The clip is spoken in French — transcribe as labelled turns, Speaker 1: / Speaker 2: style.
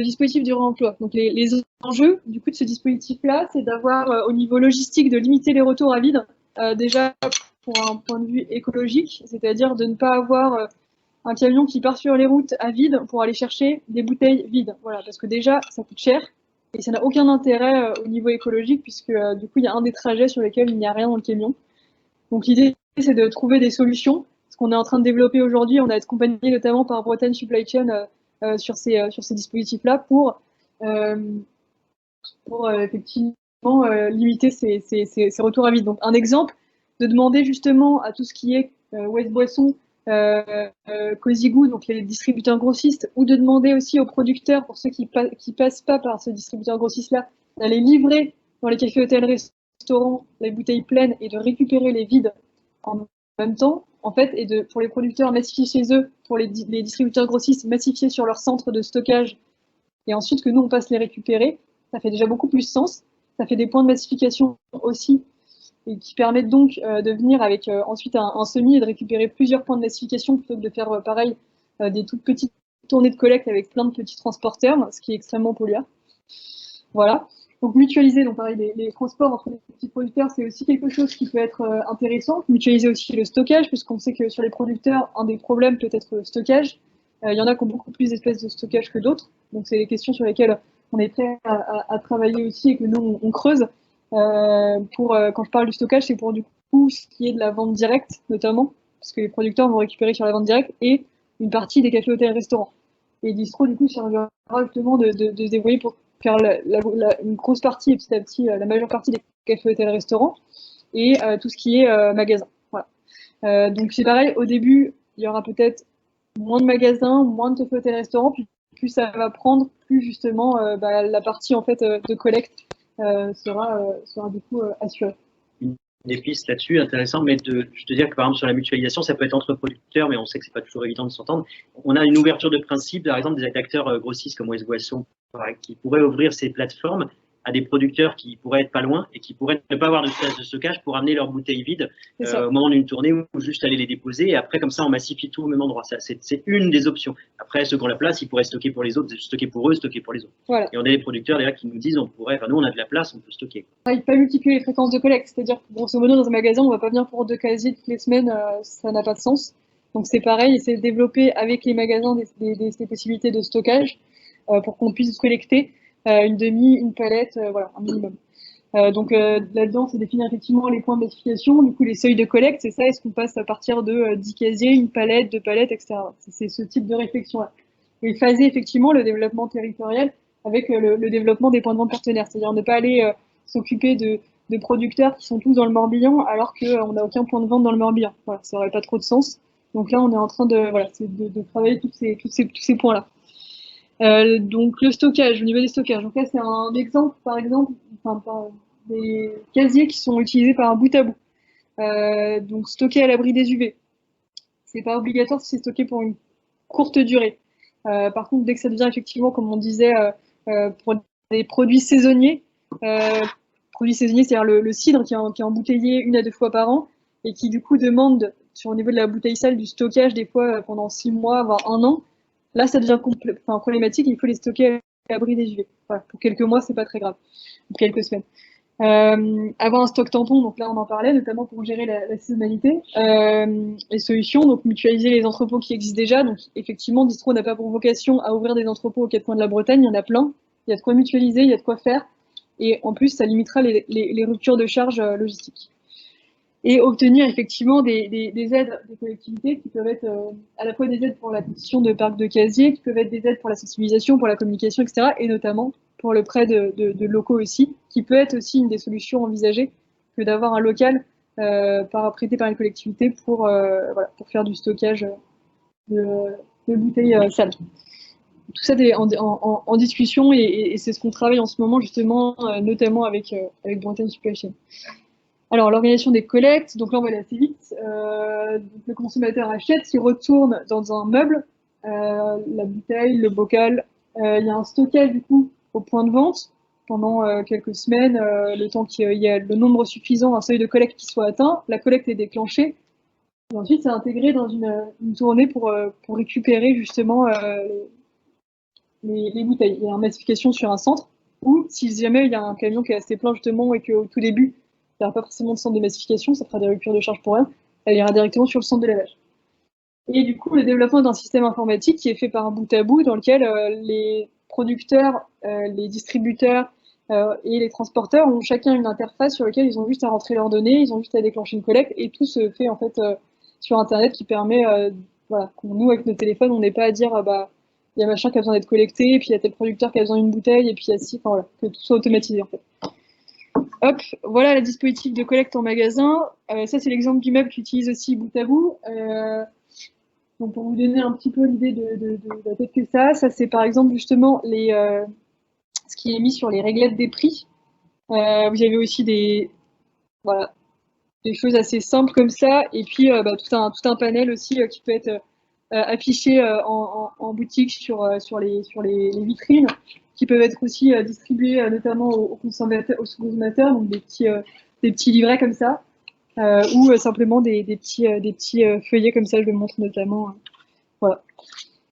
Speaker 1: dispositif du réemploi. Donc les enjeux du coup de ce dispositif-là, c'est d'avoir au niveau logistique de limiter les retours à vide, déjà pour un point de vue écologique, c'est-à-dire de ne pas avoir un camion qui part sur les routes à vide pour aller chercher des bouteilles vides. Voilà, parce que déjà ça coûte cher et ça n'a aucun intérêt au niveau écologique puisque du coup il y a un des trajets sur lesquels il n'y a rien dans le camion. Donc l'idée c'est de trouver des solutions. Ce qu'on est en train de développer aujourd'hui, on a été accompagné notamment par Bretagne Supply Chain sur ces dispositifs-là pour effectivement limiter ces retours à vide. Donc un exemple, de demander justement à tout ce qui est West Boisson, Cosigou, donc les distributeurs grossistes, ou de demander aussi aux producteurs, pour ceux qui passent pas par ce distributeur grossiste-là, d'aller livrer dans les cafés, hôtels, restaurants les bouteilles pleines et de récupérer les vides en même temps, en fait, et pour les producteurs massifier chez eux, pour les distributeurs grossistes massifier sur leur centre de stockage, et ensuite que nous on passe les récupérer, ça fait déjà beaucoup plus sens. Ça fait des points de massification aussi, et qui permettent donc de venir avec ensuite un semis et de récupérer plusieurs points de massification plutôt que de faire pareil des toutes petites tournées de collecte avec plein de petits transporteurs, ce qui est extrêmement polluant. Voilà. Donc mutualiser, donc pareil, les transports entre les petits producteurs, c'est aussi quelque chose qui peut être intéressant. Mutualiser aussi le stockage, puisqu'on sait que sur les producteurs, un des problèmes peut être le stockage. Il y en a qui ont beaucoup plus d'espèces de stockage que d'autres. Donc c'est des questions sur lesquelles on est prêt à travailler aussi et que nous on creuse. Quand je parle du stockage, c'est pour du coup ce qui est de la vente directe notamment, parce que les producteurs vont récupérer sur la vente directe et une partie des cafés, hôtels, restaurants. Et Distro du coup servira justement de se débrouiller pour faire une grosse partie et petit à petit la majeure partie des cafés, hôtels, restaurants et tout ce qui est magasin. Voilà. Donc c'est pareil, au début il y aura peut-être moins de magasins, moins de cafés, hôtels, restaurants, puis plus ça va prendre, plus justement la partie en fait de collecte sera du coup assurée.
Speaker 2: Des pistes là-dessus, intéressant, mais je te dire que par exemple sur la mutualisation, ça peut être entre producteurs, mais on sait que c'est pas toujours évident de s'entendre. On a une ouverture de principe, par exemple des acteurs grossistes comme West Boisson, qui pourraient ouvrir ces plateformes à des producteurs qui pourraient être pas loin et qui pourraient ne pas avoir de place de stockage pour amener leurs bouteilles vides au moment d'une tournée ou juste aller les déposer. Et après, comme ça, on massifie tout au même endroit. C'est une des options. Après, ceux qui ont la place, ils pourraient stocker pour les autres, stocker pour eux, stocker pour les autres.
Speaker 1: Voilà.
Speaker 2: Et on a des producteurs derrière qui nous disent, nous, on a de la place, on peut stocker.
Speaker 1: Il ne faut pas multiplier les fréquences de collecte. C'est-à-dire que, grosso modo, dans un magasin, on ne va pas venir pour 2 casiers toutes les semaines. Ça n'a pas de sens. Donc, c'est pareil, essayer de développer avec les magasins des possibilités de stockage pour qu'on puisse collecter une demi, une palette, voilà, un minimum. Donc là-dedans, c'est définir effectivement les points de massification, du coup les seuils de collecte, c'est ça, est-ce qu'on passe à partir de 10 casiers, une palette, 2 palettes, etc. C'est ce type de réflexion-là. Et phaser effectivement le développement territorial avec le développement des points de vente partenaires, c'est-à-dire ne pas aller s'occuper de producteurs qui sont tous dans le Morbihan alors qu'on n'a aucun point de vente dans le Morbihan. Voilà, ça n'aurait pas trop de sens. Donc là, on est en train de travailler tous ces points-là. Donc le stockage, au niveau des stockages. Donc là, c'est un exemple, par exemple, des casiers qui sont utilisés par un bout à bout. Donc stocké à l'abri des UV. C'est pas obligatoire si c'est stocké pour une courte durée. Par contre, dès que ça devient effectivement, comme on disait, pour des produits saisonniers, c'est-à-dire le cidre qui est embouteillé 1 à 2 fois par an et qui du coup demande, au niveau de la bouteille sale, du stockage des fois pendant 6 mois, voire 1 an. Là, ça devient problématique et il faut les stocker à l'abri des UV. Voilà, pour quelques mois, c'est pas très grave. Ou quelques semaines. Avoir un stock tampon, donc là on en parlait, notamment pour gérer la saisonnalité. Les solutions, donc mutualiser les entrepôts qui existent déjà. Donc effectivement, Distro n'a pas pour vocation à ouvrir des entrepôts aux 4 coins de la Bretagne, il y en a plein. Il y a de quoi mutualiser, il y a de quoi faire. Et en plus, ça limitera les ruptures de charge logistiques. Et obtenir effectivement des aides des collectivités qui peuvent être à la fois des aides pour l'acquisition de parcs de casiers, qui peuvent être des aides pour la sensibilisation, pour la communication, etc. Et notamment pour le prêt de locaux aussi, qui peut être aussi une des solutions envisagées que d'avoir un local prêté par une collectivité pour faire du stockage de bouteilles sales. Tout ça est en discussion et c'est ce qu'on travaille en ce moment justement, notamment avec Bretagne Supply Chain. Alors, l'organisation des collectes, donc là, on va aller assez vite. Le consommateur achète, il retourne dans un meuble, la bouteille, le bocal. Il y a un stockage, du coup, au point de vente pendant quelques semaines, le temps qu'il y a le nombre suffisant, un seuil de collecte qui soit atteint. La collecte est déclenchée. Et ensuite, c'est intégré dans une tournée pour récupérer, justement, les bouteilles. Il y a une massification sur un centre, ou si jamais il y a un camion qui est assez plein justement et qu'au tout début, il n'y aura pas forcément de centre de massification, ça fera des ruptures de charge pour elle ira directement sur le centre de lavage. Et du coup, le développement d'un système informatique qui est fait par un bout à bout dans lequel les producteurs, les distributeurs et les transporteurs ont chacun une interface sur laquelle ils ont juste à rentrer leurs données, ils ont juste à déclencher une collecte et tout se fait en fait sur Internet qui permet, voilà, nous avec nos téléphones, on n'est pas à dire bah il y a machin qui a besoin d'être collecté, et puis il y a tel producteur qui a besoin d'une bouteille, et puis il y a si, enfin voilà, que tout soit automatisé en fait. Hop, voilà la dispositif de collecte en magasin. Ça c'est l'exemple d'immeuble qui utilise aussi bout à bout. Donc pour vous donner un petit peu l'idée de la tête que ça c'est par exemple justement ce qui est mis sur les réglettes des prix. Vous avez aussi voilà, des choses assez simples comme ça, et puis bah, tout un panel aussi qui peut être affiché en boutique sur les vitrines, qui peuvent être aussi distribués notamment aux consommateurs, donc des petits livrets comme ça, ou simplement des petits feuillets comme ça, je le montre notamment. Voilà.